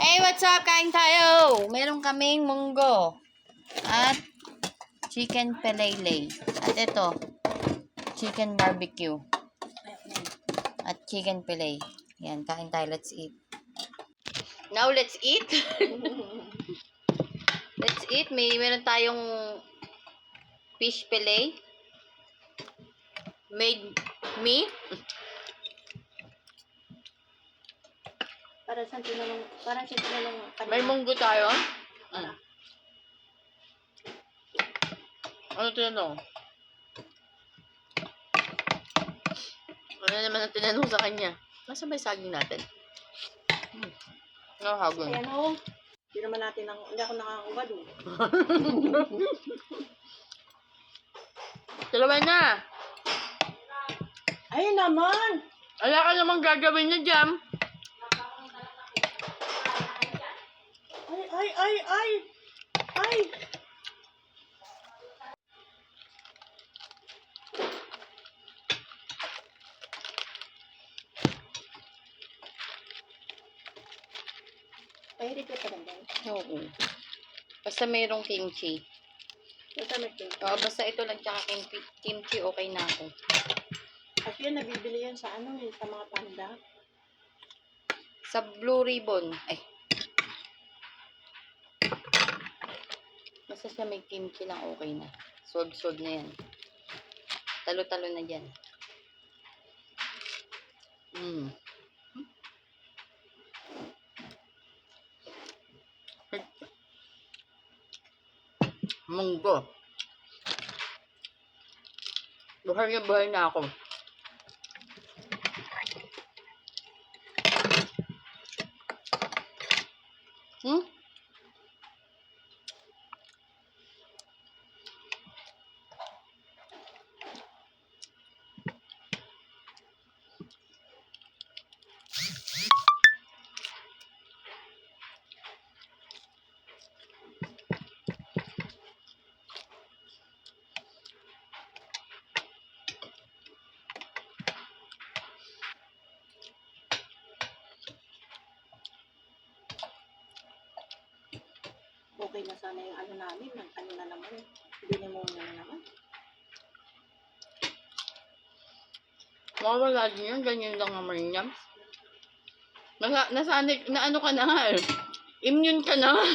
Hey, what's up? Kain tayo! Meron kaming munggo at chicken pelele. At ito, chicken barbecue. At chicken pelele. Yan, kain tayo. Let's eat. Now, let's eat. Let's eat. Meron tayong fish fillet. Made me. Para sa tinanong kanina. May munggo tayo. Ano tinanong? Ano naman ang tinanong sa kanya? Nasa may saging natin? Nakahagon. Ay ano, hindi naman natin, hindi ako nakakubad. Dalawa na. Ay naman! Wala ka namang gagawin na jam. Ay! Pahirit ka pa lang. Oo. Basta mayroong kimchi. Basta may cake. Oo, basta ito lang tsaka kimchi, okay na ako. Kasi yan, nabibili yan sa ano sa mga panda. Sa Blue Ribbon. Ay. Basta siya may kimchi lang, okay na. Sold na yan. Talo-talo na dyan. Munggo. Buhay na ako. Okay na sana yung ano namin. Ano na naman. Pneumonia na naman. Mawala din yan. Ganyan lang naman yan. Nasanay, na ano ka na nga eh. Immune ka na nga.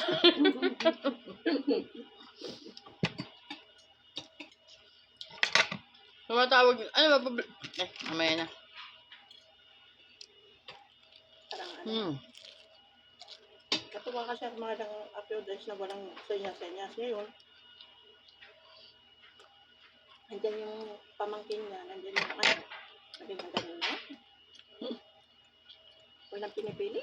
Tumatawag. Ano ba? Mamaya na. Parang ano. Natuwa kasi ang mga a few days na walang senyas-senyas. Ngayon, nandiyan yung pamangkin niya, nandiyan yung ano, naging na ganun na. Walang pinipili.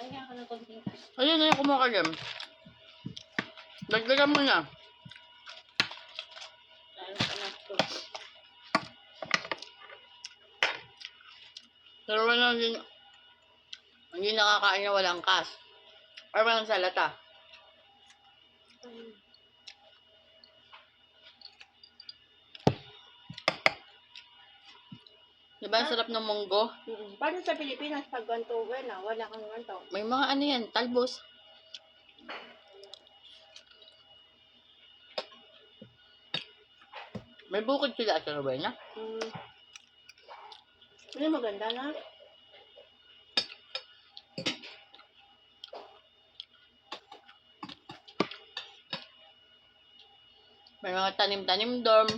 Ay, nga ako ng konting tayo. Ayun na yung kumakagam. Dagdagan mo na. Lalo ka na ito. Pero wala din. Hindi nakakain na walang kas. Or walang salata. Diba ang sarap ng munggo? Paano sa Pilipinas pag ganito, wala kang ganito? May mga ano yan, talbos. May bukod sila sa Rowena. Hindi maganda na. May mga tanim-tanim dorm.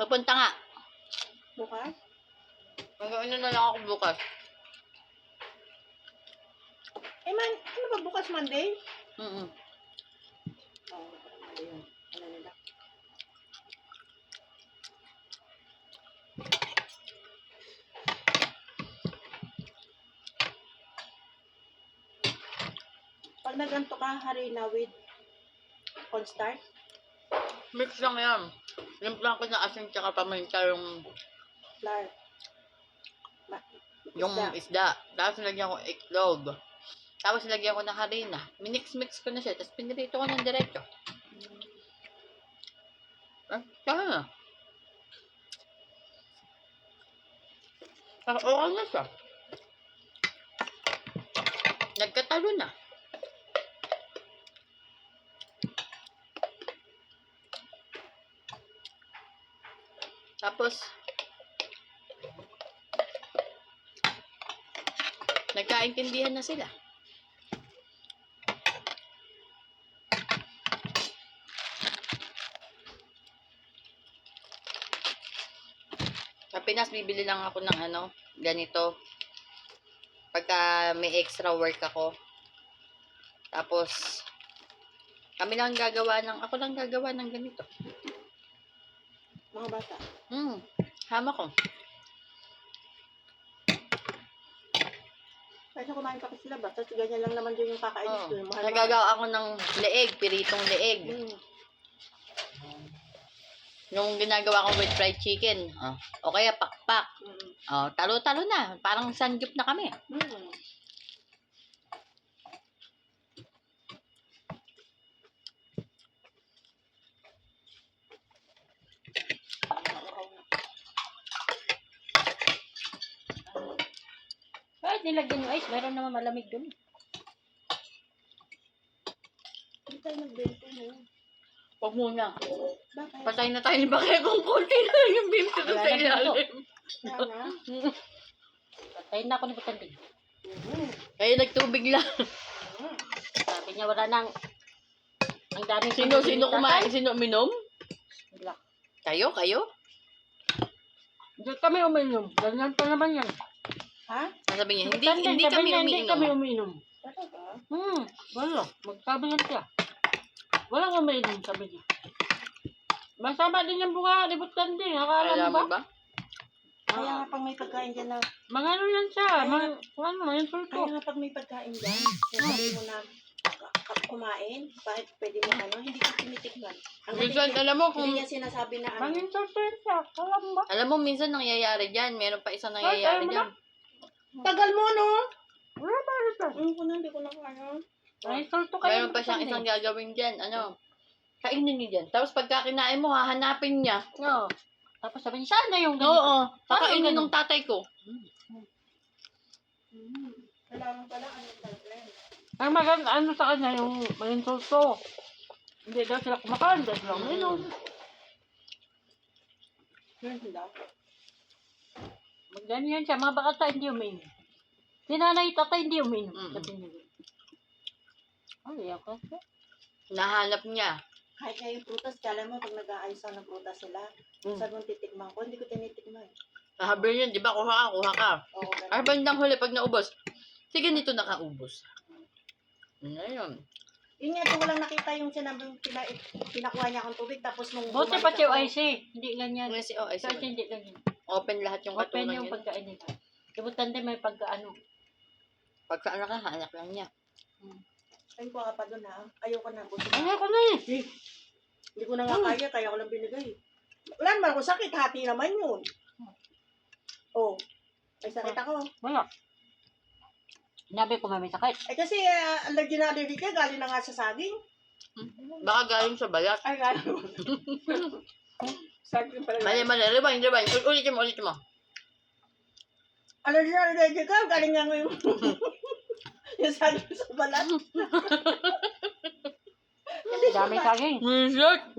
Mapunta nga. Bukas? Mag-ano na lang ako bukas. Eh man, ano ba bukas Monday? Oo. Monday yun. Ano nila? Pag naganto ka, harina with cornstarch. Mix lang yan. Limplan ko na asin tsaka paminta Flour. yung isda. Tapos nilagyan ko itlog. Tapos nilagyan ko ng harina. Minix-mix ko na siya. Tapos pinirito ko ng diretso. Kaya na. Okay na siya. Nagkatalo na. Tapos, nagkaintindihan na sila. Sa Pinas, bibili lang ako ng ganito. Pagka may extra work ako. Tapos, ako lang gagawa ng ganito. Mga bata. Hama ko. Kasi kumain pa kasi sila, basta ganyan lang naman din yung kakainis ko. Nagagawa ako ng leeg, piritong leeg. Yung ginagawa ko with fried chicken. O kaya pakpak. Talo-talo na. Parang sangyup na kami. Kahit nilagyan yung ice, meron naman malamig dun. Hindi tayo nagbento mo. Huwag muna. Bakit? Patay na tayo ni Bakit kung konti na lang yung bimso doon sa ilalim. Sana? Patay na ako ni Batandig. Kaya nagtubig lang. Sabi niya wala nang ang daming Sino kumain? Sino uminom? Wala. Kayo? Hindi kami uminom. Ganyan pa naman yan. Ha? Sabi niya, hindi Sabi kami niya, Hindi kami umiinom. uminom. Talaga? Wala. Magsabi yan siya. Walang uminom, sabi niya. Masama din yung bunga ni Butanding. Akala Alam mo mo ba? ba? Kaya nga pag may pagkain dyan na, Mga ano yan siya. Mga insulto. kaya nga pag may pagkain dyan, sabi mo na kumain, bakit pwede mo hindi ko tinitikman. Minsan, alam mo kung... Hindi niya sinasabi na Mga insulto yan siya. Akala mo ba? Alam mo, minsan nangyayari dyan. Meron pa isang nangyayari alam mo dyan. Tagal mo, no? Wala ba ito? Hindi ko na kaya. Mga insulto kayo. Meron pa siyang isang gagawin dyan. Kainin niyo dyan. Tapos pagka kinain mo, hahanapin niya. Oo. Tapos sabi niya, sana yung ganito. Oo. Kakainin ganun? ng tatay ko. Kailangan pala, talaga. Ang maganda sa kanya yung mga insulto. Hindi daw sila kumakain. Dahil sila uminom. Hindi. Ganyan siya, mga bata hindi umiinom. Si nanay tatay hindi umiinom. Sabi niya. Ay, yan kasi. Nahanap niya. Kahit nga yung prutas, kala mo pag nag-aayos ako ng prutas sila, sabi mong titikman ko, hindi ko tinitikman. Sabi niya, di ba, kuha ka. Oo, ganun. Ay, bandang huli pag naubos. Sige, nito nakaubos. Ngayon. Yun nga, walang nakita yung sinabing pinakuha niya akong tubig, tapos nung Buti pa siya IC. Hindi ganyan. Kasi, Sa akin hindi ganyan. open lahat yung Open katunan yung niya. pagkain nila. Ibutan din may pagkaano. Pag saan ka, hanap lang niya. Ay, kuha ka pa doon ha. Ayoko na. Ay, ako na eh. Hindi ko na nga kaya ko lang binigay. Wala naman ako sakit, hati naman yun. Oh, may sakit ako. Wala. Sinabi ko may sakit. Ay kasi allergy na allergy ka, galing na nga sa saging. Baka galing sa balat. Ay, galing. Saging pala. Mali. Rewind. Ulitin mo. Allergy na allergy ka, galing nga yung yung saging sa balat. Dami saging. Minsan,